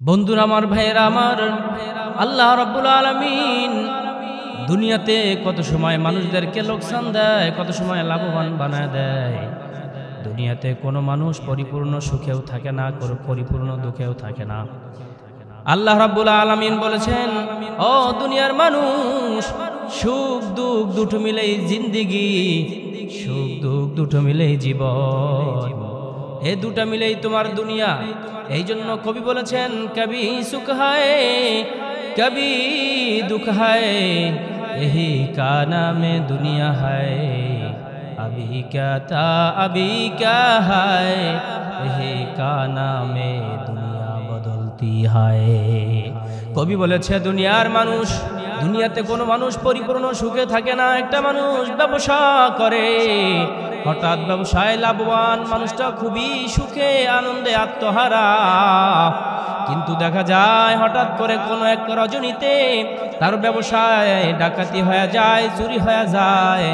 বন্ধুরা আমার, ভাইয়েরা আমার, আল্লাহ রাব্বুল আলামিন দুনিয়াতে কত সময় মানুষদেরকে লোকসান দেয়, কত সময় লাভবান বানায় দেয়। দুনিয়াতে কোনো মানুষ পরিপূর্ণ সুখেও থাকে না, কোনো পরিপূর্ণ দুঃখেও থাকে না। আল্লাহ রাব্বুল আলামিন বলেছেন, ও দুনিয়ার মানুষ, সুখ দুঃখ দুটো মিলেই জিন্দেগি, সুখ দুঃখ দুটো মিলেই জীবন, এ দুটা মিলেই তোমার দুনিয়া। এই জন্য কবি বলেছেন, কবি সুখ হায় কবি দুঃখ হায়, यही का नाम दुनिया है, अभी क्या था अभी क्या है, यही का नाम दुनिया बदलती है। কবি বলেছে, দুনিয়ার মানুষ, দুনিয়াতে কোনো মানুষ পরিপূর্ণ সুখে থাকে না। একটা মানুষ ব্যবসা করে, হঠাৎ ব্যবসায় লাভবান, মানুষটা খুবই সুখে আনন্দে আত্মহারা, কিন্তু দেখা যায় হঠাৎ করে কোনো এক রজনীতে তার ব্যবসায় ডাকাতি হয়ে যায়, চুরি হয়ে যায়।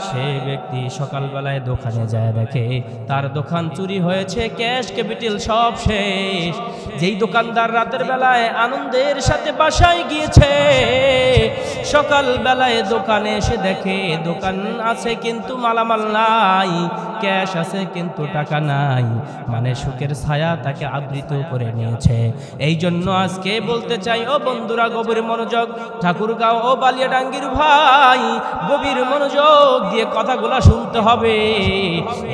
সে ব্যক্তি সকালবেলায় দোকানে যায়, দেখে তার দোকান চুরি হয়েছে, ক্যাশ ক্যাপিটাল সব শেষ। যেই দোকানদার রাতের বেলায় আনন্দের সাথে বাসায় গিয়েছে, সকালবেলায় দোকানে এসে দেখে দোকান আছে কিন্তু মালামাল নাই, ক্যাশ আছে কিন্তু টাকা নাই, মানে সুখের ছায়া তাকে আবৃত করে নিয়েছে। এই জন্য আজকে বলতে চাই, ও বন্ধুরা, গভীর মনোযোগ, ঠাকুরগাঁও ও বালিয়াডাঙ্গির ভাই, গভীর মনোযোগ দিয়ে কথাগুলা শুনতে হবে।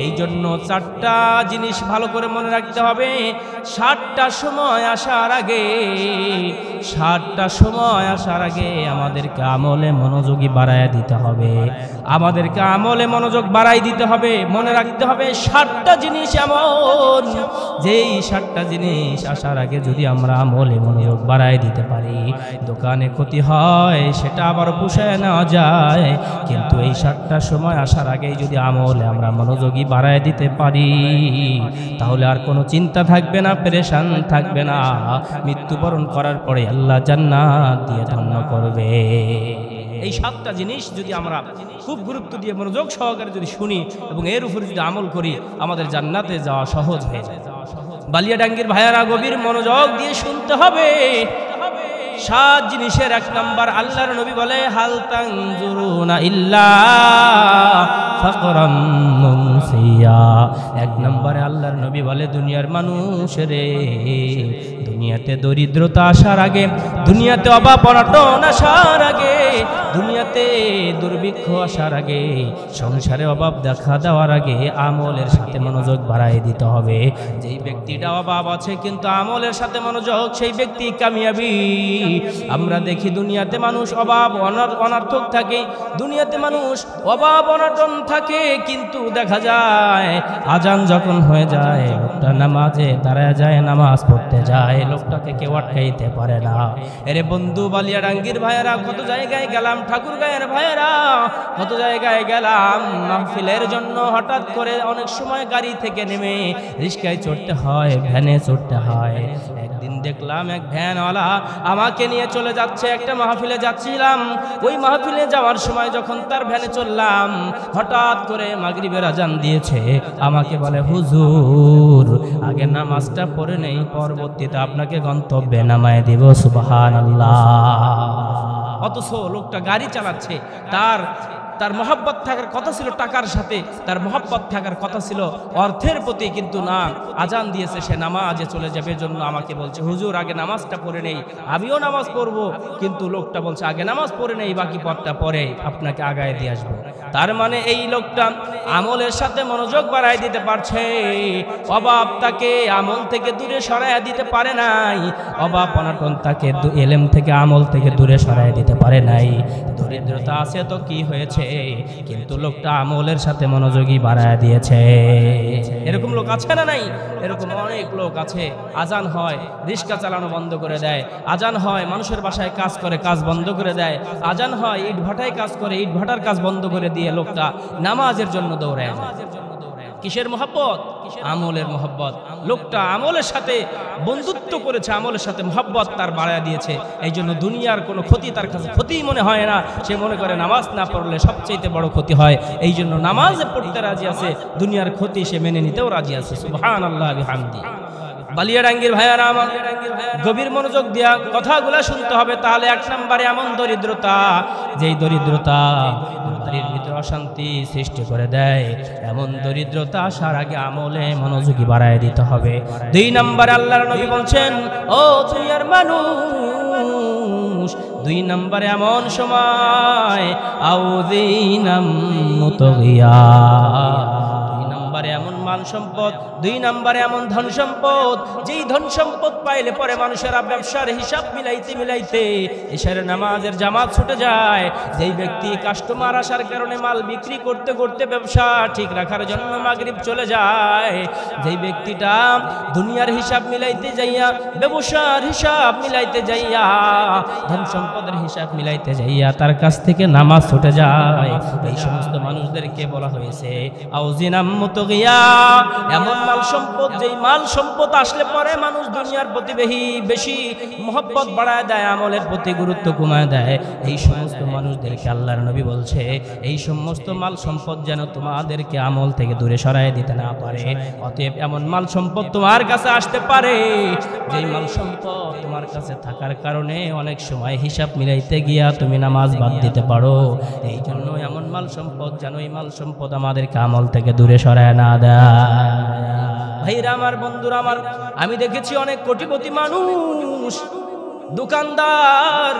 এই জন্য চারটা জিনিস ভালো করে মনে রাখতে হবে। 7টার সময় আসার আগে, 7টার সময় আসার আগে আমাদেরকে আমলে মনোযোগী বাড়ায় দিতে হবে, আমাদেরকে আমলে মনোযোগ বাড়াই দিতে হবে। মনে রাখতে হবে 7টা জিনিস এমন, যেই 7টা জিনিস আসার আগে যদি আমরা আমলে মনোযোগ বাড়াই দিতে পারি, দোকানে ক্ষতি হয় সেটা আবার পুষায় নেওয়া যায়, কিন্তু এই 7টার সময় আসার আগেই যদি আমলে আমরা মনোযোগী বাড়ায় দিতে পারি, তাহলে আর কোনো চিন্তা থাকবে না, পেরেশান থাকবে না। মৃত্যুবরণ করার পরে আল্লাহ জান্নাত দিয়ে ধন্য করবে। এই 7টা জিনিস যদি আমরা খুব গুরুত্ব দিয়ে মনোযোগ সহকারে যদি শুনি এবং এর উপরে যদি আমল করি, আমাদের জান্নাতে যাওয়া সহজ হয়ে যায়। বালিয়াডাঙ্গির ভাইয়ারা, গভীর মনোযোগ দিয়ে শুনতে হবে। 7 জিনিসের 1 নাম্বার, আল্লাহর নবী বলে, হাল তানজুরুনা ইল্লা ফাকরাম মুনসিয়া। 1 নম্বরে আল্লাহর নবী বলে, দুনিয়ার মানুষ রে, দুনিয়াতে দরিদ্রতা আসার আগে, দুনিয়াতে অভাব অনটন আসার আগে, দুনিয়াতে দুর্ভিক্ষ আসার আগে, সংসারে অভাব দেখা দেওয়ার আগে আমলের সাথে মনোযোগ বাড়াই দিতে হবে। যেই ব্যক্তিটা অভাব আছে কিন্তু আমলের সাথে মনোযোগ, সেই ব্যক্তি কামিয়াবি। আমরা দেখি দুনিয়াতে মানুষ অভাব অনর্থক থাকে, দুনিয়াতে মানুষ অভাব অনটন থাকে, কিন্তু দেখা যায় আজান যখন হয়ে যায়, লোকটা নামাজে দাঁড়ায় যায়, নামাজ পড়তে যায়, লোকটাকে কেউ আটকাইতে পারে না। এরে বন্ধু, বালিয়াডাঙ্গির ভাইয়েরা, কত জায়গায় গেলাম, ঠাকুরগাঁয়ের ভাইয়েরা, কত জায়গায় গেলাম মাহফিলের জন্য, হঠাৎ করে অনেক সময় গাড়ি থেকে নেমে রিক্সায় চড়তে হয়, ভ্যানে চড়তে হয়। একদিন দেখলাম এক ভ্যানওয়ালা আমাকে নিয়ে চলে যাচ্ছে, একটা মাহফিলে যাচ্ছিলাম। ওই মাহফিলে যাওয়ার সময় যখন তার ভ্যানে চললাম, হঠাৎ করে মাগরিবের আজান দিয়েছে। আমাকে বলে, হুজুর, আগে নামাজটা পড়ে নেই, পরবর্তীতে আপনাকে গন্তব্যে নামায় দিব। সুবহানাল্লাহ। অথচ লোকটা গাড়ি চালাচ্ছে, তার মহব্বত থাকার কথা ছিল টাকার সাথে, তার মহব্বত থাকার কথা ছিল অর্থের প্রতি, কিন্তু না, আজান দিয়েছে, সে নামাজে চলে যাবে। জন্য আমাকে বলছে, হুজুর, আগে নামাজটা পড়ে নেই। আমিও নামাজ পড়বো, কিন্তু লোকটা বলছে, আগে নামাজ পড়ে নেই, বাকি পথটা পরে আপনাকে আগায় দিয়ে আসবো। তার মানে এই লোকটা আমলের সাথে মনোযোগ বাড়ায় দিতে পারছে, অভাব তাকে আমল থেকে দূরে সরাইয়া দিতে পারে নাই, অভাব অনটন তাকে এলেম থেকে আমল থেকে দূরে সরাইয়া দিতে পারে নাই। দরিদ্রতা আছে তো কি হয়েছে, কিন্তু লোকটা আমলের সাথে মনোযোগী বাড়ায় দিয়েছে। এরকম লোক আছে না নাই? এরকম অনেক লোক আছে। আজান হয়, রিক্সা চালানো বন্ধ করে দেয়, আজান হয়, মানুষের বাসায় কাজ করে, কাজ বন্ধ করে দেয়, আজান হয়, ইট ভাটায় কাজ করে, ইট ভাটার কাজ বন্ধ করে দিয়ে লোকটা নামাজের জন্য দৌড়ায় যায়। কিসের মহব্বত? আমলের মহব্বত। লোকটা আমলের সাথে বন্ধুত্ব করেছে, আমলের সাথে মহব্বত তার বাড়ায় দিয়েছে। এই জন্য দুনিয়ার কোনো ক্ষতি তার কাছে ক্ষতিই মনে হয় না। সে মনে করে নামাজ না পড়লে সবচেয়ে বড় ক্ষতি হয়, এই জন্য নামাজ পড়তে রাজি আছে, দুনিয়ার ক্ষতি সে মেনে নিতেও রাজি আছে। সুবহানাল্লাহ বিহামদি। বালিয়াডাঙ্গির ভাইয়ারা আমার, গভীর মনোযোগ দিয়া কথাগুলা শুনতে হবে। তাহলে এক নম্বরে এমন দরিদ্রতা, যেই দরিদ্রতা বাড়ির ভিতরে অশান্তি সৃষ্টি করে দেয়, এমন দরিদ্রতা আসার আগে আমলে মনোযোগী বাড়ায় দিতে হবে। দুই নম্বরে আল্লাহর নবী বলছেন, ও দুনিয়ার মানুষ, দুই নম্বরে এমন সময় আউযিনাম মুতগিয়া, এমন মাল সম্পদ, দুই নম্বরে এমন ধন সম্পদ, যেই ধন সম্পদ পাইলে পরে মানুষেরা ব্যবসার হিসাব মিলাইতে মিলাইতে এশার নামাজের জামাত ছুটে যায়। যেই ব্যক্তি কাস্টমার আসার কারণে মাল বিক্রি করতে করতে ব্যবসা ঠিক রাখার জন্য মাগরিব চলে যায়, যেই ব্যক্তিটা দুনিয়ার হিসাব মিলাইতে যাইয়া, ব্যবসার হিসাব মিলাইতে যাইয়া, ধন সম্পদের হিসাব মিলাইতে যাইয়া তার কাছ থেকে নামাজ ছুটে যায়, এই সমস্ত মানুষদেরকে বলা হয়েছে আউযিনাম মুতগিয়া, এমন মাল সম্পদ, যেই মাল সম্পদ আসলে পরে মানুষ দুনিয়ার প্রতি বেশি মহব্বত বাড়ায় দেয়, আমলের প্রতি গুরুত্ব কমায় দেয়। এই সমস্ত মানুষদেরকে আল্লাহর নবী বলছে, এই সমস্ত মাল সম্পদ যেন তোমাদেরকে আমল থেকে দূরে সরায় দিতে না পারে। অতএব এমন মাল সম্পদ তোমার কাছে আসতে পারে, যেই মাল সম্পদ তোমার কাছে থাকার কারণে অনেক সময় হিসাব মিলাইতে গিয়া তুমি নামাজ বাদ দিতে পারো। এই জন্য এমন মাল সম্পদ যেন, এই মাল সম্পদ আমাদেরকে আমল থেকে দূরে সরায় না দেয়। ভাইরা আমার, বন্ধুরা আমার, আমি দেখেছি অনেক কোটিপতি মানুষ, দোকানদার,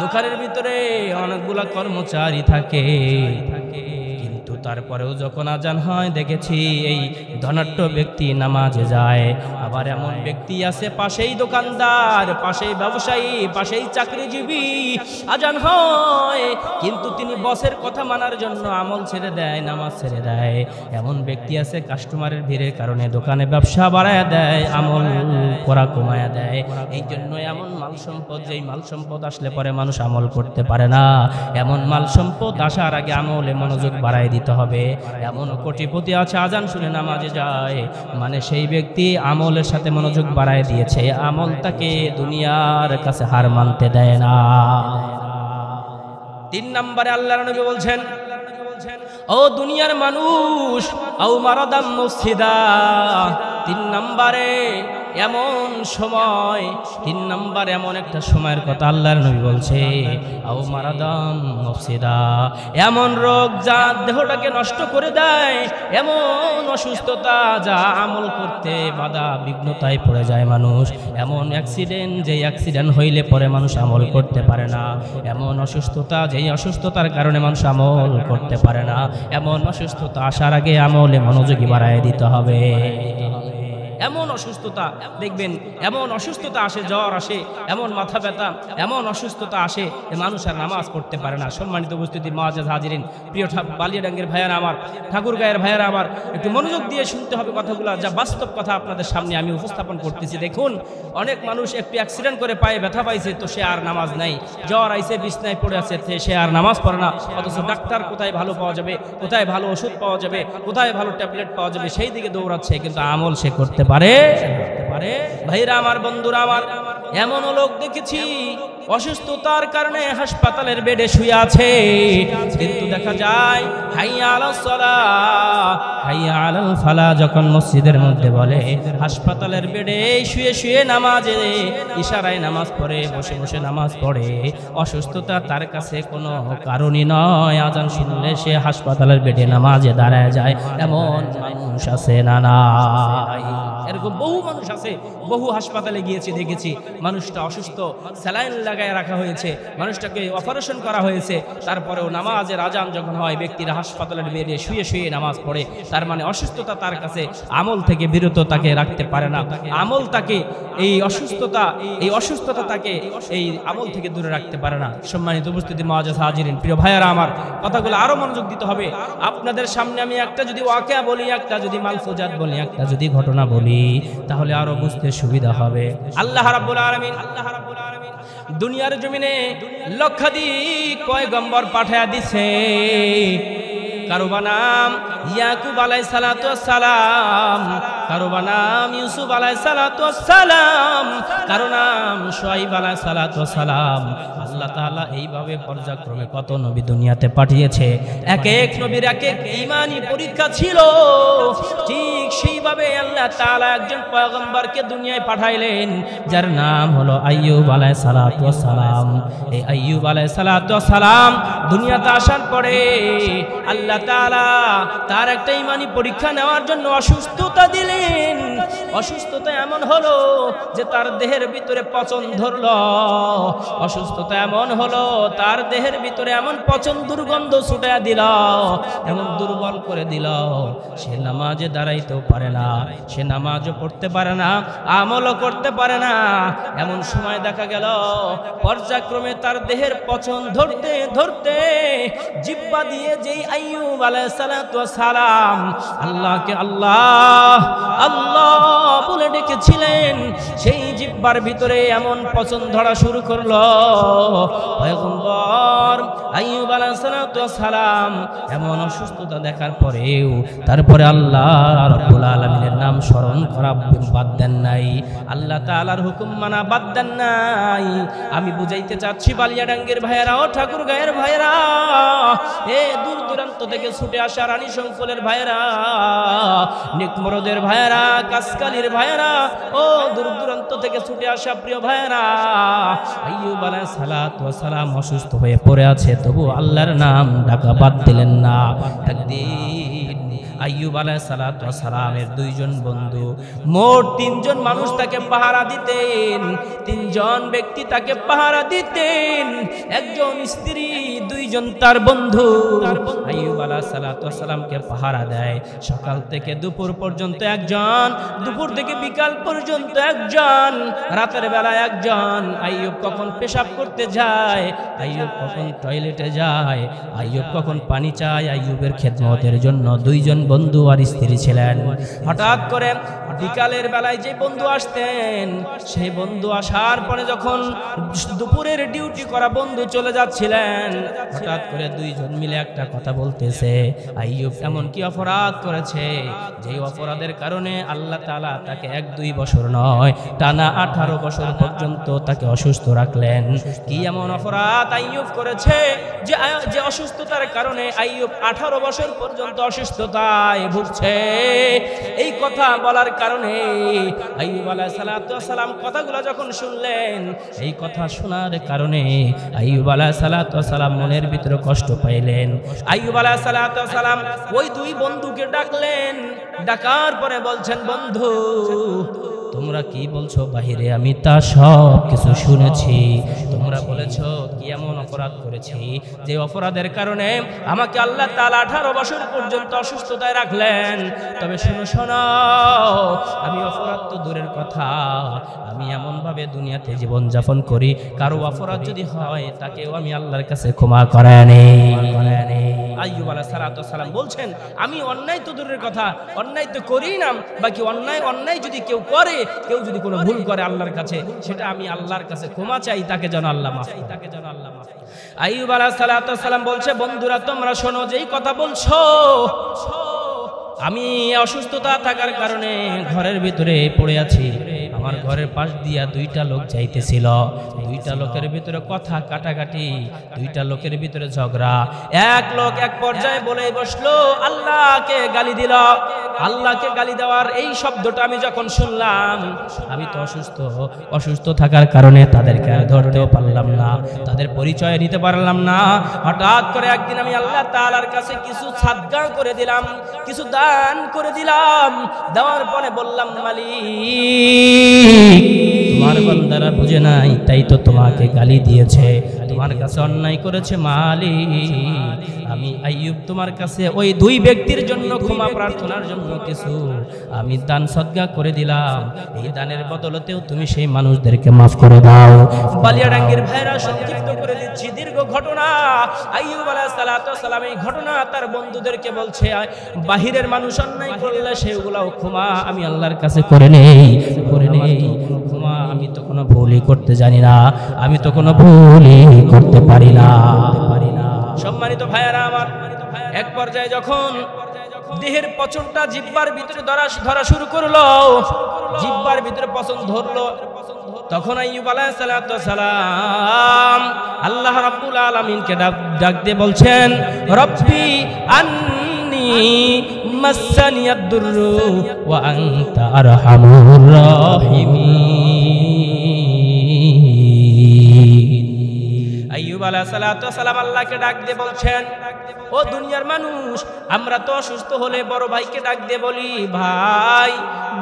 দোকানের ভিতরে অনেকগুলা কর্মচারী থাকে, কিন্তু তারপরেও যখন আজান হয় দেখেছি এই ধনাঢ্য ব্যক্তি নামাজে যায়। আবার এমন ব্যক্তি আছে, পাশেই দোকানদার, পাশেই ব্যবসায়ী, পাশেই চাকরিজীবী, আজান হয় কিন্তু তিনি বসের কথা মানার জন্য আমল ছেড়ে দেয়, নামাজ ছেড়ে দেয়। এমন ব্যক্তি আছে, কাস্টমারের ভিড়ের কারণে দোকানে ব্যবসা বাড়ায় দেয়, আমল করা কমায় দেয়। এই জন্য এমন মাল সম্পদ, যেই মাল সম্পদ আসলে পরে মানুষ আমল করতে পারে না, এমন মাল সম্পদ আসার আগে আমলে মনোযোগ বাড়ায় দিতে হবে। এমন কোটিপতি আছে, আজান শুনে নামাজে যায়, মানে সেই ব্যক্তি আমলের সাথে মনোযোগ বাড়ায় দিয়েছে, আমল তাকে দুনিয়ার কাছে হার মানতে দেয় না। তিন নম্বরে আল্লাহর নবী বলছেন, ও দুনিয়ার মানুষ, আও মারাদাম মুফসিদা, তিন নম্বরে এমন সময়, তিন নম্বর এমন একটা সময়ের কথা আল্লাহর নবী বলছে, আও মারাদাম মুফসিদা, এমন রোগ যা দেহটাকে নষ্ট করে দেয়, এমন অসুস্থতা যা আমল করতে বাধা বিঘ্নতায় পড়ে যায় মানুষ, এমন অ্যাক্সিডেন্ট, যেই অ্যাক্সিডেন্ট হইলে পরে মানুষ আমল করতে পারে না, এমন অসুস্থতা, যেই অসুস্থতার কারণে মানুষ আমল করতে পারে না, এমন অসুস্থতা আসার আগে আমলে মনোযোগী বাড়ায় দিতে হবে। এমন অসুস্থতা দেখবেন, এমন অসুস্থতা আসে, জ্বর আসে, এমন মাথা ব্যথা, এমন অসুস্থতা আসে যে মানুষ আর নামাজ পড়তে পারে না। সম্মানিত উপস্থিতি, মুআজ্জাজ হাজিরিন, প্রিয় বালিয়াডাঙ্গের ভাইয়ারা আমার, ঠাকুরগাঁয়ের ভাইয়ারা আমার, একটু মনোযোগ দিয়ে শুনতে হবে কথাগুলো, যা বাস্তব কথা আপনাদের সামনে আমি উপস্থাপন করতেছি। দেখুন, অনেক মানুষ একটু অ্যাক্সিডেন্ট করে পায়ে ব্যথা পাইছে, তো সে আর নামাজ নাই, জ্বর আইছে, বিছনায় পড়ে আছে, সে আর নামাজ পড়ে না। অথচ ডাক্তার কোথায় ভালো পাওয়া যাবে, কোথায় ভালো ওষুধ পাওয়া যাবে, কোথায় ভালো ট্যাবলেট পাওয়া যাবে, সেই দিকে দৌড়াচ্ছে, কিন্তু আমল সে করতে পারে। ভাইরা আমার, বন্ধুরা আমার, এমনও লোক দেখেছি অসুস্থতার কারণে হাসপাতালের বেডে শুয়ে আছে, কিন্তু দেখা যায় হাইয়া আলাস সালাহ, হাইয়া আলাল ফালাহ যখন মসজিদের মধ্যে বলে, হাসপাতালের বেডে শুয়ে শুয়ে নামাজে ইশারায় নামাজ পড়ে, বসে বসে নামাজ পড়ে। অসুস্থতা তার কাছে কোনো কারণই নয়, আজান শুনলে সে হাসপাতালের বেডে নামাজে দাঁড়ায় যায়। এমন মানুষ আছে না? নাই, এরকম বহু মানুষ আছে। বহু হাসপাতালে গিয়েছি, দেখেছি মানুষটা অসুস্থ, স্যালাইন লাগায় রাখা হয়েছে, মানুষটাকে অপারেশন করা হয়েছে, তারপরেও নামাজের আজান যখন হয় ব্যক্তিরা হাসপাতালের বেরিয়ে শুয়ে শুয়ে নামাজ পড়ে। তার মানে অসুস্থতা তার কাছে আমল থেকে বিরত তাকে রাখতে পারে না, আমল তাকে, এই অসুস্থতা তাকে এই আমল থেকে দূরে রাখতে পারে না। সম্মানিত উপস্থিতি, মুআজ্জাজ হাজিরিন, প্রিয় ভাইয়ারা আমার, কথাগুলো আরো মনোযোগ দিতে হবে। আপনাদের সামনে আমি একটা যদি ওয়াকিয়া বলি, একটা যদি মালফুজাত বলি, একটা যদি ঘটনা বলি, তাহলে আরো বুঝতে সুবিধা হবে। আল্লাহ রাব্বুল আলামিন দুনিয়ার জমিনে লক্ষাধিক পয়গম্বর পাঠায়া দিছে। কারো নাম ইয়াকুব আলাইহিস সালাতু ওয়াস সালাম, কারো নাম ইউসুফ আলাইহিস সালাতু ওয়াস সালাম, কারো নাম শুআইব আলাইহিস সালাতু ওয়াস সালাম। আল্লাহ তাআলা এইভাবে পর্যায়ক্রমে কত নবী দুনিয়াতে পাঠিয়েছে। এক এক নবীর এক এক ঈমানি পরীক্ষা ছিল। ঠিক সেইভাবে আল্লাহ তাআলা একজন পয়গম্বরকে দুনিয়ায় পাঠাইলেন, যার নাম হলো আইয়ুব আলাইহিস সালাতু ওয়াস সালাম। এই আইয়ুব আলাইহিস সালাতু ওয়াস সালাম দুনিয়াতে আসার পরে আল্লাহ তাআলা তার একটা ঈমানি পরীক্ষা নেওয়ার জন্য অসুস্থতা দিলেন। অসুস্থতা এমন হলো যে তার দেহের ভিতরে পচন ধরল। অসুস্থতা এমন হলো তার দেহের ভিতরে এমন পচন দুর্গন্ধ ছুটে দিল, এমন দুর্বল করে দিল, সে নামাজে দাঁড়াইতেও পারে না, সে নামাজও পড়তে পারে না, আমলও করতে পারে না। এমন সময় দেখা গেল পর্যায়ক্রমে তার দেহের পচন ধরতে ধরতে জিহ্বা দিয়ে যেই আইয়ুব আলাইহিস সালাতু ওয়াস সালাম আল্লাহকে আল্লাহ আল্লাহ বলে ডেকেছিলেন, সেই জিহ্বার ভিতরে এমন পচন ধরা শুরু করলো। পয়গম্বর আইয়ুব আলাইহিস সালাতু ওয়াস সালাম এমন অসুস্থতা দেখার পরেও তারপরে আল্লাহ রাব্বুল আলামিনের নাম স্মরণ করা বাদ দেন নাই, আল্লাহ তাআলার হুকুম মানা বাদ দেন নাই। আমি বুঝাইতে চাচ্ছি বালিয়াডাঙ্গের ভাইয়েরা, ও ঠাকুর গায়ের ভাইয়েরা, এ দূর দূরান্ত থেকে ছুটে আসা রানী শঙ্কলের ভাইয়েরা, নিকমরদের ভাইয়েরা, কাসকালির ভাইয়েরা, ও দূর দূরান্ত থেকে ছুটে আসা প্রিয় ভাইয়েরা, আইয়ুব আলাইহিস সালাতু ওয়াস সালাম অসুস্থ হয়ে পড়ে আছে, তবু আল্লাহর নাম ডাকা বাদ দিলেন না। একদিন আইয়ুব আলাইহিস সালাতু ওয়াস সালামের দুইজন বন্ধু, মোট তিনজন মানুষ তাকে পাহারা দিতেন, তিনজন ব্যক্তি তাকে পাহারা দিতেন, একজন স্ত্রী, দুইজন তার বন্ধু। আইয়ুব আলাইহিস সালাতু ওয়াস সালামকে পাহারা দেয় সকাল থেকে দুপুর পর্যন্ত একজন, দুপুর থেকে বিকাল পর্যন্ত একজন, রাতের বেলা একজন। আইয়ুব কখন পেশাব করতে যায়, আইয়ুব কখন টয়লেটে যায়, আইয়ুব কখন পানি চায়, আইয়ুবের খেদমতের জন্য দুইজন বন্ধু আর স্ত্রী ছিলেন। হঠাৎ করে বিকালের বেলায় যে বন্ধু আসতেন, সেই বন্ধু আসার পরে যখন দুপুরের ডিউটি করা বন্ধু চলে যাচ্ছিলেন, হঠাৎ করে দুইজন মিলে একটা কথা বলতেছে, আইয়ুব এমন কি অপরাধ করেছে যে অপরাধের কারণে আল্লাহ তাআলা তাকে 1-2 বছর নয় টানা 18 বছর পর্যন্ত তাকে অসুস্থ রাখলেন। কি এমন অপরাধ আইয়ুব করেছে যে অসুস্থতার কারণে আইয়ুব 18 বছর পর্যন্ত অসুস্থতায় ভুগছে? এই কথা বলার কারণে আইয়ুব আলাইহিস সালাতু ওয়াস সালাম কথাগুলো যখন শুনলেন, এই কথা শোনার কারণে আইয়ুব আলাইহিস সালাতু ওয়াস সালাম মনের ভিতরে কষ্ট পাইলেন। আইয়ুব আলাইহিস সালাতু ওয়াস সালাম ওই দুই বন্ধুকে ডাকলেন, ডাকার পরে বলছেন, বন্ধু তোমরা কি বলছো বাহিরে? আমি তা সব কিছু শুনেছি। তোমরা বলেছো কি এমন অপরাধ করেছি যে অপরাধের কারণে আমাকে আল্লাহ তাআলা 18 বছর পর্যন্ত অসুস্থতায় রাখলেন। তবে শোনো, আমি অপরাধ তো দূরের কথা, আমি এমনভাবে দুনিয়াতে জীবন যাপন করি, কারো অপরাধ যদি হয় তাকেও আমি আল্লাহর কাছে ক্ষমা করে নেই। আইয়ুব আলাইহিস সালাতু ওয়াস সালাম বলছেন, আমি অন্যায় তো দূরের কথা, অন্যায় তো করি না, বাকি অন্যায় যদি কেউ করে, কেউ যদি কোনো ভুল করে আল্লাহর কাছে, সেটা আমি আল্লাহর কাছে ক্ষমা চাই, তাকে যেন আল্লাহ মাফ করে। আইয়ুব আলাইহিস সালাতু ওয়াস সালাম বলছে, বন্ধুরা তোমরা শোনো, যেই কথা বলছো, আমি অসুস্থতা থাকার কারণে ঘরের ভিতরে পড়ে আছি। আমার ঘরের পাশ দিয়া 2টা লোক যাইতেছিল, 2টা লোকের ভিতরে কথা কাটাকাটি, 2টা লোকের ভিতরে ঝগড়া। এক লোক এক পর্যায়ে বলেই বসলো, আল্লাহকে গালি দিল। আল্লাহকে গালি দেওয়ার এই শব্দটা আমি যখন শুনলাম, আমি তো অসুস্থ থাকার কারণে তাদেরকে আর ধরতেও পারলাম না, তাদের পরিচয় নিতে পারলাম না। হঠাৎ করে একদিন আমি আল্লাহ তাআলার কাছে কিছু সাদকা করে দিলাম, কিছু দান করে দিলাম। দেওয়ার পরে বললাম, মালিক তোমার বান্দারা বুঝে নাই, তাই তো তোমাকে গালি দিয়েছে, তোমার কাছে অন্যায় করেছে। মালিক আমি আইয়ুব তোমার কাছে ওই 2 ব্যক্তির জন্য ক্ষমা প্রার্থনার জন্য কিছু আমি দান সদকা করে দিলাম, এই দানের বদলতেও তুমি সেই মানুষদেরকে মাফ করে দাও। বালিয়াডাঙ্গির ভাইরা সংক্ষিপ্ত করে দিচ্ছি, দীর্ঘ ঘটনা। আইয়ুব আলাইহিস সালাতু ওয়াস সালাম এই ঘটনা তার বন্ধুদেরকে বলছে, বাহিরের মানুষ অন্যায় করলে সেগুলাও ক্ষমা আমি আল্লাহর কাছে করে নেই। ক্ষমা আমি তো কোনো ভুলই করতে জানি না, আমি তো কোনো ভুলই করতে পারি না। সম্মানিত ভাইয়ারা আমার, এক পর্যায়ে যখন দেহের পচনটা জিহ্বার ভিতরে ধরা শুরু করলো, জিহ্বার ভিতরে পচন ধরলো। তখন আইয়ুব আলাইহিস সালাম আল্লাহ রাব্বুল আলামিনকে ডাক দিয়ে বলছেন, রব্বি আন্নী মাসসানিয়াদ দুররু ওয়া আনতা আরহামুর রাহিমিন। আইয়ুব আলাইহিস সালাম আল্লাহকে ডাক দিয়ে বলছেন, ও দুনিয়ার মানুষ, আমরা তো অসুস্থ হলে বড় ভাইকে ডাক দিয়ে বলি, ভাই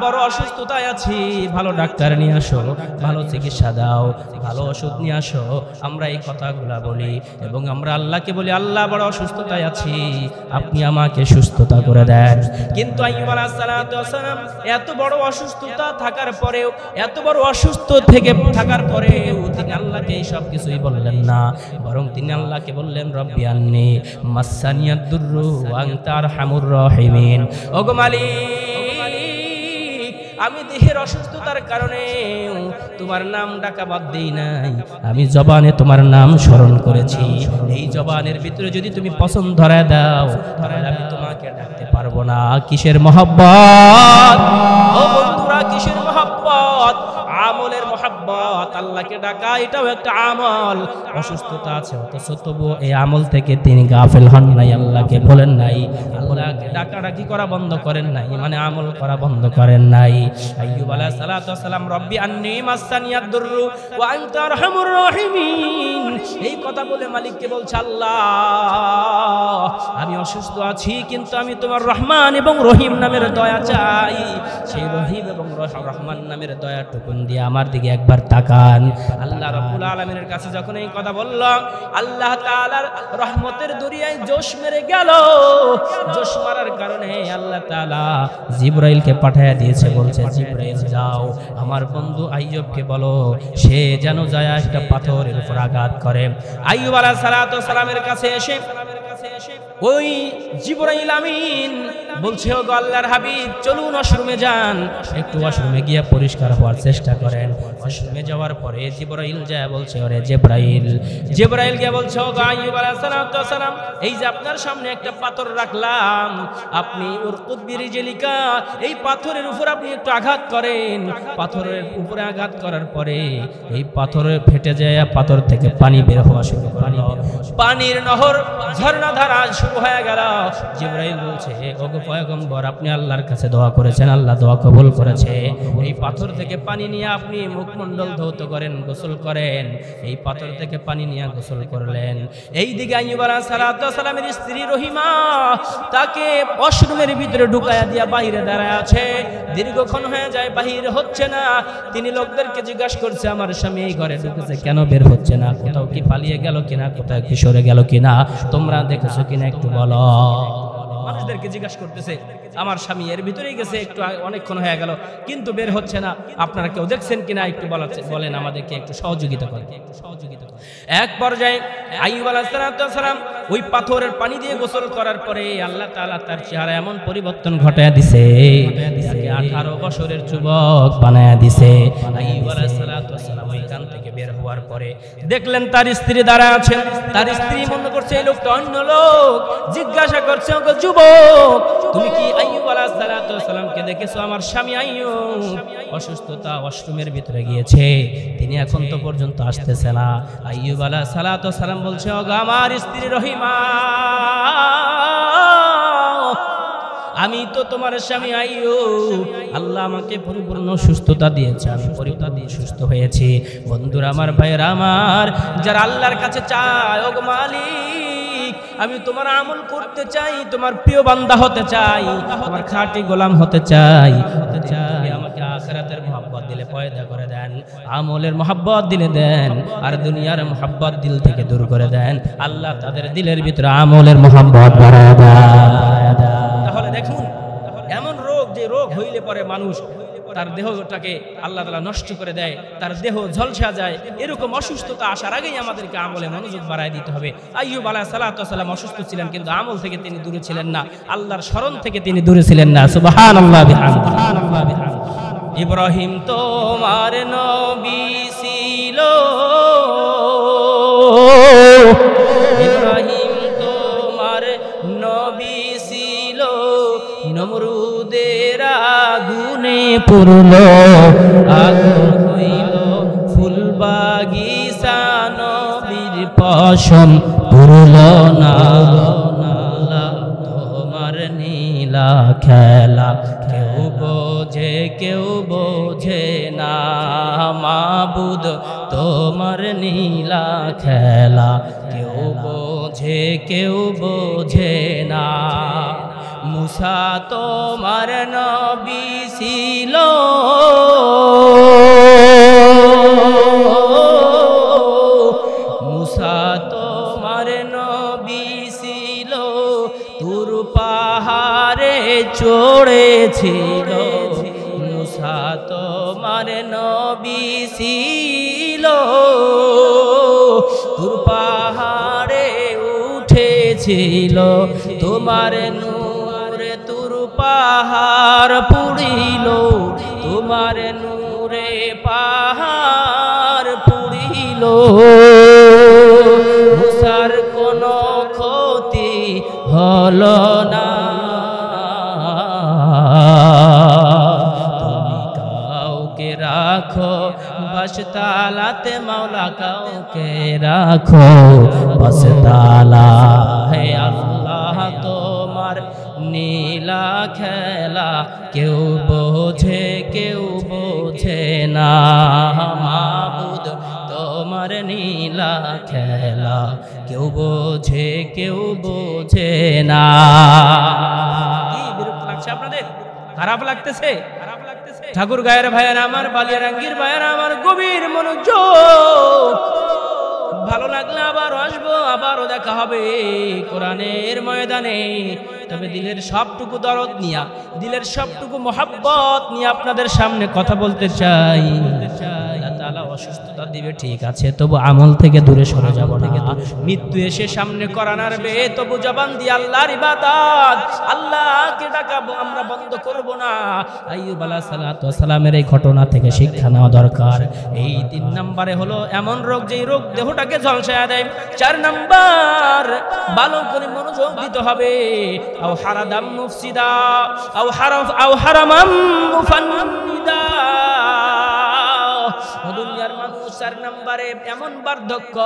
বড় অসুস্থতায় আছি, ভালো ডাক্তার নিয়ে আসো, ভালো চিকিৎসা দাও, ভালো ওষুধ নিয়ে আসো। আমরা এই কথাগুলা বলি এবং আমরা আল্লাহকে বলি, আল্লাহ বড় অসুস্থতায় আছি, আপনি আমাকে সুস্থতা করে দেন। কিন্তু আইয়ুব আলাইহিস সালাম এত বড় অসুস্থতা থাকার পরেও, এত বড় অসুস্থ থেকে থাকার পরেও তিনি আল্লাহকে এই সব কিছুই বললেন না, বরং তিনি আল্লাহকে বললেন, রব্বি আন্নী মাসসানিয়াদ দুররু ওয়া আনতা আরহামুর রাহিমিন। ওগো মালিক, আমি দেহের অসুস্থতার কারণে তোমার নাম ডাকা বাদ দেই নাই, আমি জবানে তোমার নাম স্মরণ করেছি। এই জবানের ভিতরে যদি তুমি পছন্দ ধরায় দাও, তাহলে আমি তোমাকে ডাকতে পারবো না। কিসের মহব্বত ও বন্ধুরা, কিসের মহব্বত? আমলের মহব্বত। আল্লাহকে ডাকা এটাও একটা আমল। অসুস্থতা আছে অথচ তবু এই আমল থেকে তিনি গাফেল হন নাই, আল্লাহকে বলেন নাই, আল্লাহকে ডাকাডাকি করা বন্ধ করেন নাই, মানে আমল করা বন্ধ করেন নাই। আইয়ুব আলাইহিস সালাম রব্বি আন্নী মাসসানিয়াদ দুররু ওয়া আনতা আরহামুর রাহিমিন, এই কথা বলে মালিককে বলছে, আল্লাহ আমি অসুস্থ আছি, কিন্তু আমি তোমার রহমান এবং রহিম নামের দয়া চাই। সেই রহিম এবং রহমান নামের দয়াটুকু দিয়ে আমার দিকে একবার তাকান। আল্লাহ রাব্বুল আলামিনের কাছে যখন এই কথা বলল, আল্লাহ তাআলার রহমতের দরিয়ায় জোশ মেরে গেল। জোশ মারার কারণে আল্লাহ তাআলা জিবরাইলকে পাঠিয়ে দিয়েছে, বলছে, জিবরাইল যাও আমার বন্ধু আইয়ুবকে বলো সে যেন যায় একটা পাথরের উপর আঘাত করে। আইয়ুব আলাইহিস সালামের কাছে এসে ওই জিবরাইল আমিন বলছে, ও আল্লাহর হাবিব, চলুন ওয়াশরুমে যান, একটু ওয়াশরুমে গিয়ে পরিষ্কার হওয়ার চেষ্টা করেন। ওয়াশরুমে যাওয়ার পরে জিবরাইল যায় বলছে, ওরে জিবরাইল গিয়ে বলছে, ও আইয়ুব আলাইহিস সালাম, এই যে আপনার সামনে একটা পাথর রাখলাম, আপনি উরকুদ বিরিজলিকা, এই পাথরের উপর আপনি একটু আঘাত করেন। পাথরের উপরে আঘাত করার পরে এই পাথরে ফেটে যায়, পাথর থেকে পানি বের হওয়া শুরু করলো, পানির নহর ঝর্ণা ধারা শুরু হয়ে গেল। জিবরাইল বলছে, ওগো পয়গম্বর, আপনি আল্লাহর কাছে দোয়া করেছেন, আল্লাহ দোয়া কবুল করেছে। এই পাথর থেকে পানি নিয়ে আপনি মুখমণ্ডল ধৌত করেন, গোসল করেন। এই পাথর থেকে পানি নিয়ে গোসল করলেন। এই দিকে আইয়ুব আলাইহিস সালামের স্ত্রী রহিমা তাকে ওয়াশরুমের ভিতরে ঢুকায়া দিয়া বাইরে দাঁড়ায় আছে। দীর্ঘক্ষণ হয়ে যায়, বাহির হচ্ছে না। তিনি লোকদেরকে জিজ্ঞাসা করছে, আমার স্বামী এই ঘরে ঢুকেছে, কেন বের হচ্ছে না? কোথাও কি পালিয়ে গেল কিনা, কোথাও কি সরে গেল কিনা, তোমরা দেখেছো কিনা একটু বলো। মানুষদেরকে জিজ্ঞাসা করতেছে, আমার স্বামী এর ভিতরেই গেছে, একটু অনেকক্ষণ হয়ে গেল কিন্তু বের হচ্ছে না, আপনারা কেউ দেখছেন কিনা একটু বলেন, আমাদেরকে একটু সহযোগিতা করেন। এক পর্যায়ে আইয়ুব আলাইহিস সালাম ওই পাথরের পানি দিয়ে গোসল করার পরে আল্লাহ তাআলা তার চেহারা এমন পরিবর্তন ঘটায়া দিছে, 18 বছরের যুবক বানায়া দিছে। আইয়ুব আলাইহিস সালাম ওইখান থেকে বের হওয়ার পরে দেখলেন তার স্ত্রী দাঁড়ায় আছেন। তার স্ত্রী মনে করছে এই লোকটা অন্য লোক, জিজ্ঞাসা করছে, ওগো যুবক, তুমি কি আইয়ুব আলাইহিস সালামকে দেখেছো? আমার স্বামী আইয়ুব অসুস্থতা, ওয়াশরুমের ভিতরে গিয়েছে, তিনি এখন তো পর্যন্ত আসতেছে না। আইয়ুব আলাইহিস সালাম বলছে, ওগো আমার স্ত্রী রহিমা, আমি তো তোমার স্বামী আইয়ুব, আল্লাহ আমাকে পরিপূর্ণ সুস্থতা দিয়েছে, আমি পরিপূর্ণ সুস্থ হয়েছি। বন্ধুরা আমার, ভাইয়েরা আমার, যারা আল্লাহর কাছে চায়, ওগো মালিক, আমি তোমার আমল করতে চাই, তোমার প্রিয় বান্দা হতে চাই, তোমার খাঁটি গোলাম হতে চাই, আমাকে আখিরাতের মহব্বত দিলে পয়দা করে দেন, আমলের মহব্বত দিলে দেন, আর দুনিয়ার মহব্বত দিল থেকে দূর করে দেন। আল্লাহ তাদের দিলের ভিতরে আমলের মহব্বত বাড়ায় দেন। তাহলে দেখুন, এমন রোগ, যে রোগ হইলে পরে মানুষ তার দেহটাকে আল্লাহ তাআলা নষ্ট করে দেয়, তার দেহ ঝলসা যায়, এরকম অসুস্থতা আসার আগেই আমাদেরকে আমলে মনোযোগ বাড়ায় দিতে হবে। আইয়ুব আলাইহিস সালাম অসুস্থ ছিলেন, কিন্তু আমল থেকে তিনি দূরে ছিলেন না, আল্লাহর স্মরণ থেকে তিনি দূরে ছিলেন না। সুবহানাল্লাহ বিহামদিহি। ইব্রাহিম তোমার নবী ছিল, ইব্রাহিম তোমার নবী ছিল, পুরলো আগুন হইল ফুল বাগিচা নবীর পশম পুরলো না তোমার নীলা খেলা কেউ বোঝে না মাবুদ তোমার নীলা খেলা কেউ বোঝে না মুসা তোমার নবী ছিল মুসা তোমার নবী ছিল তুর পাহাড়ে চড়েছিল মুসা তোমার নবী ছিল তুর পাহাড়ে উঠেছিল তোমার নূরে তুর পাহাড় পুড়িল তোমার নূরে পাহাড় পুড়িল মুসার কোনো ক্ষতি হলো না তুমি কাউকে রাখো বাসতালাতে মাওলা কাউকে রাখো বাসতালা হে আল্লাহ তোমার নীলা খেলা কেউ বোঝে না মাবুদ তোমার নীলা খেলা কেউ বোঝে না কি বিরক্ত লাগছে আপনাদের খারাপ লাগতেছে ঠাকুর গায়ের ভাইয়েরা আমার বালিয়ারাঙ্গীর ভাইয়েরা আমার গভীর মনোযোগ ভালো লাগলে আবারও আসবো আবারও দেখা হবে কোরআনের ময়দানে তবে দিলের সবটুকু দরদ নিয়া দিলের সবটুকু মোহাব্বত নিয়ে আপনাদের সামনে কথা বলতে চাই আল্লাহ তাআলা অসুস্থতা দিবে ঠিক আছে তবু আমল থেকে দূরে সরে যাব না মৃত্যু এসে সামনে কোরআন আরবে তবু জবান দিয়ে আল্লাহর ইবাদত আল্লাহকে ডাকাবো আমরা বন্ধ করব না আইয়ুব আলাইহিস সালাতু ওয়াস সালামের এই ঘটনা থেকে শিক্ষা নেওয়া দরকার এই 3 নম্বরে হলো এমন রোগ যেই রোগ দেহটাকে ঝলসায়া দেয় 4 নাম্বার ভালো করে মনোযোগ দিতে হবে আও হারাদাম মুফসিদা আও হারামাম মুফান্নিদা দুনিয়ার মানুষ 4 নম্বরে এমন বার্ধক্য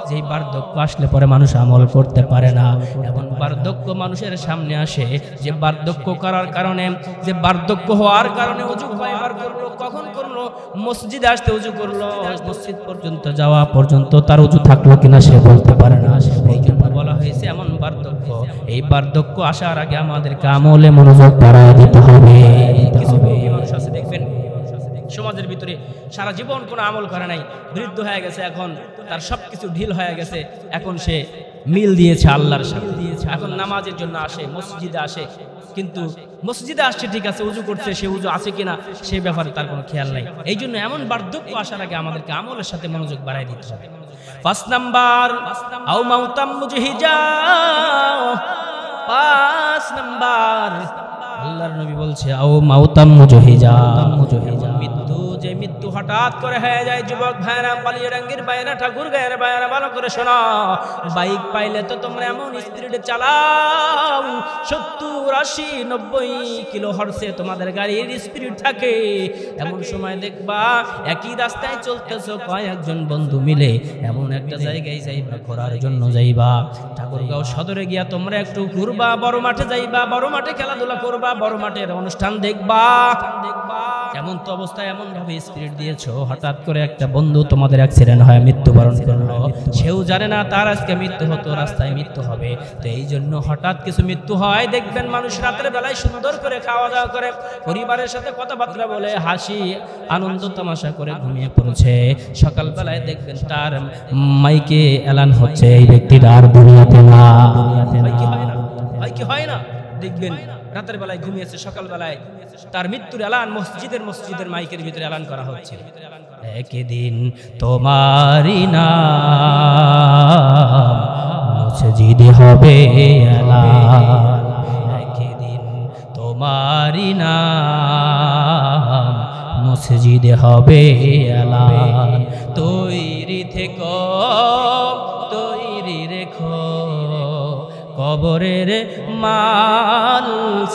যেই বার্ধক্য আসলে পরে মানুষ আমল করতে পারে না এমন বার্ধক্য মানুষের সামনে আসে যে বার্ধক্য করার কারণে যে বার্ধক্য হওয়ার কারণে ওযু কয়বার করলো কখন করলো মসজিদে আসতে ওযু করলো মসজিদ পর্যন্ত যাওয়া পর্যন্ত তার ওযু থাকলো কিনা সে বলতে পারে না এই জন্য বলা হয়েছে এমন বার্ধক্য এই বার্ধক্য আসার আগে আমাদেরকে আমলে মনোযোগ বাড়ায় দিতে হবে কিছু মানুষ আছে দেখবেন সমাজের ভিতরে সারা জীবন কোনো আমল করে নাই বৃদ্ধ হয়ে গেছে এখন তার সবকিছু ঢিল হয়ে গেছে এখন সে মিল দিয়েছে আল্লাহর সাথে এখন নামাজের জন্য আসে মসজিদে আসে কিন্তু মসজিদে আসছে ঠিক আছে ওযু করছে সে ওযু আছে কিনা সে ব্যাপারে তার কোনো খেয়াল নাই এই জন্য এমন বার্ধক্য আসার আগে আমাদেরকে আমলের সাথে মনোযোগ বাড়ায় দিতে হবে 5 নাম্বার আও মাউতাম মুজহিজা 5 নাম্বার আল্লাহর নবী বলছে আও মাউতাম মুজহিজা মৃত্যু যে মৃত্যু হঠাৎ করে হয়ে যায় যুবক ভাইরা বালিয়ারাঙ্গীর ভাইরা ঠাকুর গায়ের ভাইরা ভালো করে শোনো বাইক পাইলে তো তোমরা এমন স্পিডে চালাও 70 80 90 কিলো হর্সে তোমাদের গাড়ির স্পিড থাকে এমন সময় দেখবা একই রাস্তায় চলতেছো কয়েকজন বন্ধু মিলে এমন একটা জায়গায় যাইবা ঘোরার জন্য যাইবা ঠাকুরগাঁও সদরে গিয়া তোমরা একটু ঘুরবা বড় মাঠে যাইবা বড় মাঠে খেলাধুলা করবা বড় মাঠের অনুষ্ঠান দেখবা এমন তো অবস্থায় এমন ভাবে স্পিরিট দিয়েছো হঠাৎ করে একটা বন্ধু তোমাদের অ্যাক্সিডেন্ট হয় মৃত্যুবরণ করলো সেও জানে না তার আজকে মৃত্যু হতো রাস্তায় মৃত্যু হবে তো এই জন্য হঠাৎ কিছু মৃত্যু হয় দেখবেন মানুষ রাতের বেলায় সুন্দর করে খাওয়া দাওয়া করে পরিবারের সাথে কথাবার্তা বলে হাসি আনন্দ তামাশা করে ঘুমিয়ে পড়েছে সকালবেলায় দেখবেন তার মাইকে এলান হচ্ছে এই ব্যক্তিটা আর দুনিয়াতে না হয় কি হয় না দেখবেন রাতের বেলায় ঘুমিয়েছে সকালবেলায় তার মৃত্যুর এলান মসজিদের মাইকের ভিতরে এলান করা হচ্ছে একদিন তোমারই নাম মসজিদে হবে এলান একদিন তোমারই নাম মসজিদে হবে এলান তৈরি থেকো তৈরি রেখো কবরের মাল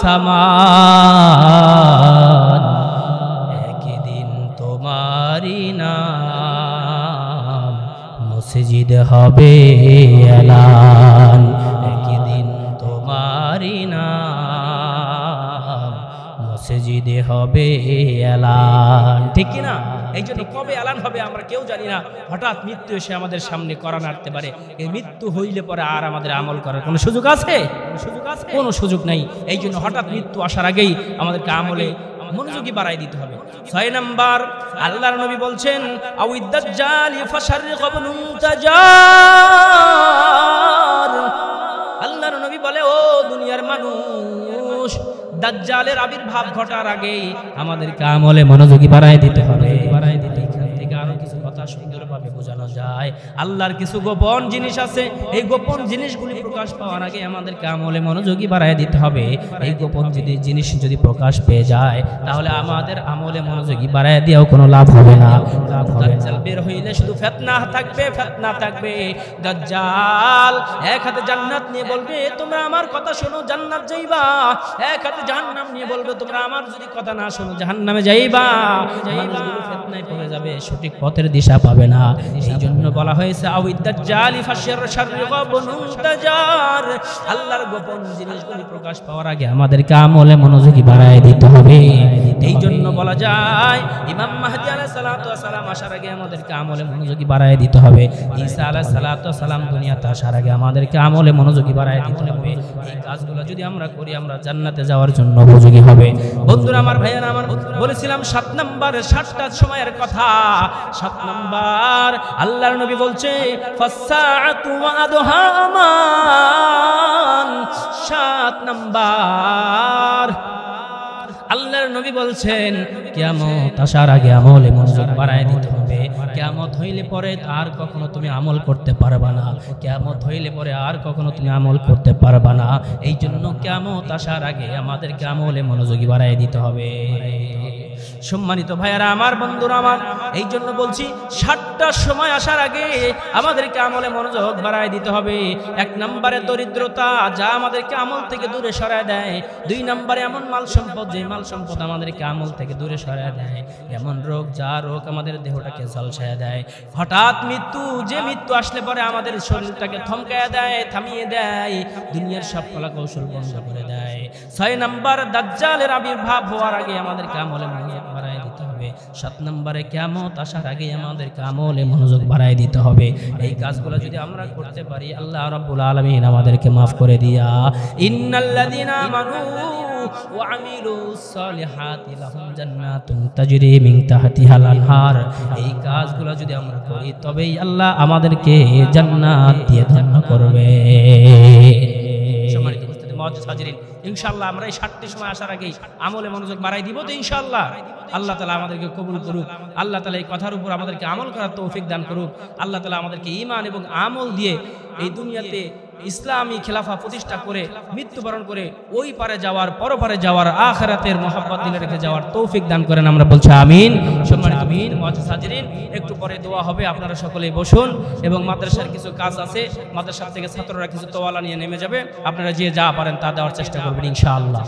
সামান মসজিদে হবে এলান, একদিন তোমারি নাম মসজিদে হবে এলান। ঠিক কিনা? এই জন্য কবে এলান হবে আমরা কেউ জানি না। হঠাৎ মৃত্যু এসে আমাদের সামনে করা নাড়তে পারে। এই মৃত্যু হইলে পরে আর আমাদের আমল করার কোনো সুযোগ আছে? কোনো সুযোগ নাই। এই জন্য হঠাৎ মৃত্যু আসার আগেই আমাদেরকে আমলে মনোযোগী বাড়াই দিতে হবে। 6 নাম্বার, আল্লাহর নবী বলছেন আউইদ্দাজ্জাল ফাশাররিক ইবনু তাজার। আল্লাহর নবী বলে, ও দুনিয়ার মানুষ, দাজ্জালের আবির্ভাব ঘটার আগেই আমাদেরকে আমলে মনোযোগী বাড়াই দিতে হবে। এখান থেকে আরো কিছু কথা সুন্দরভাবে বোঝানো যায়। আল্লাহর কিছু গোপন জিনিস আছে, এই গোপন জিনিসগুলি প্রকাশ পাওয়ার আগে আমাদেরকে আমলে মনোযোগী বাড়াই দিতে হবে। এই গোপন জিনিস যদি প্রকাশ পেয়ে যায় তাহলে আমাদের আমলে মনোযোগী বাড়াই দিয়েও কোনো লাভ হবে না। দাজ্জাল বের হইলে শুধু ফিতনা থাকবে, ফিতনা থাকবে। দাজ্জাল এক হাতে জান্নাত নিয়ে বলবে তোমরা আমার কথা শোনো জান্নাত যাইবা, এক হাতে জাহান্নাম নিয়ে বলবে তোমরা আমার যদি কথা না শোনো জাহান্নামে যাইবা। মানুষগুলো ফিতনায় পড়ে যাবে, সঠিক পথের দিশা পাবে না। এই জন্য বলা হয়েছে আউইদ্দাজ্জালি ফাশাররিক ইবনু তাজার। আল্লাহর গোপন জিনিসগুলি প্রকাশ পাওয়ার আগে আমাদেরকে আমলে মনোযোগী বাড়ায় দিতে হবে। এই জন্য বলা যায় ইমাম মাহদী আলাইহিস সালাতু ওয়াস সালাম আসার আগে আমাদেরকে আমলে মনোযোগী বাড়ায় দিতে হবে। ঈসা আলাইহিস সালাতু ওয়াস সালাম দুনিয়াতে আসার আগে আমাদেরকে আমলে মনোযোগী বাড়ায় দিতে হবে। এই কাজগুলো যদি আমরা করি আমরা জান্নাতে যাওয়ার জন্য উপযোগী হবে। বন্ধুরা আমার, ভাইয়েরা আমার, বলেছিলাম 7 নম্বরে 7টা সময়ের কথা। 7 নম্বর আল্লাহর নবী বলছে ফাসসাআতু ওয়া আদহা আমান। 7 নম্বর আল্লাহর নবী বলছেন কিয়ামত আসার আগে আমলে মনোযোগ বাড়ায় দিতে হবে। কিয়ামত হইলে পরে আর কখনো তুমি আমল করতে পারবা না। কিয়ামত হইলে পরে আর কখনো তুমি আমল করতে পারবা না। এই জন্য কিয়ামত আসার আগে আমাদেরকে আমলে মনোযোগী বাড়ায় দিতে হবে। সম্মানিত ভাইয়ারা আমার, বন্ধুরা আমার, এই জন্য বলছি 7টা সময় আসার আগে আমাদেরকে আমলে মনোযোগ বাড়ায় দিতে হবে। 1 নম্বরে দরিদ্রতা, যা আমাদেরকে আমল থেকে দূরে সরায় দেয়। 2 নম্বরে এমন মাল সম্পদ, যে মাল সম্পদ আমাদেরকে আমল থেকে দূরে সরায় দেয়। এমন রোগ, যা রোগ আমাদের দেহটাকে ঝলসায় দেয়। হঠাৎ মৃত্যু, যে মৃত্যু আসলে পরে আমাদের শরীরটাকে থমকায় দেয়, থামিয়ে দেয়, দুনিয়ার সব কলা কৌশল বন্ধ করে দেয়। 6 নম্বর দাজ্জালের আবির্ভাব হওয়ার আগে আমাদেরকে আমলে মনোযোগ বাড়ায় দিতে হবে। 7 নম্বরে কিয়ামত আসার আগে আমাদেরকে আমলে মনোযোগ বাড়ায় দিতে হবে। এই কাজগুলো যদি আমরা করতে পারি আল্লাহ রাব্বুল আলামিন আমাদেরকে মাফ করে দিয়া ইন্নাল্লাযীনা আমানু ওয়া আমিলুস সালিহাতি লাহুম জান্নাতুন তাজরি মিন তাহতিহাল আনহার। এই কাজগুলো যদি আমরা করি তবেই আল্লাহ আমাদেরকে জান্নাত দিয়ে ধন্য করবে। সম্মানিত উপস্থিতি মুআজ্জাজ হাজিরিন, ইনশাআল্লাহ আমরা এই 7টি সময় আসার আগেই আমলে মনোযোগ বাড়াই দিব তো ইনশাআল্লাহ। আল্লাহ তাআলা আমাদেরকে কবুল করুক। আল্লাহ তাআলা এই কথার উপর আমাদেরকে আমল করার তৌফিক দান করুক। আল্লাহ তাআলা আমাদেরকে ঈমান এবং আমল দিয়ে এই দুনিয়াতে ইসলামী খেলাফা প্রতিষ্ঠা করে মৃত্যুবরণ করে ওই পারে যাওয়ার, পরপারে যাওয়ার, আখিরাতের মহব্বত দিলে রেখে যাওয়ার তৌফিক দান করেন। আমরা বলছি আমিন। সম্মানিত মুআজ্জাজ হাজিরিন, একটু পরে দোয়া হবে, আপনারা সকলেই বসুন। এবং মাদ্রাসার কিছু কাজ আছে, মাদ্রাসা থেকে ছাত্ররা কিছু তোয়ালা নিয়ে নেমে যাবে। আপনারা যে যা পারেন তা দেওয়ার চেষ্টা করবেন ইনশাআল্লাহ।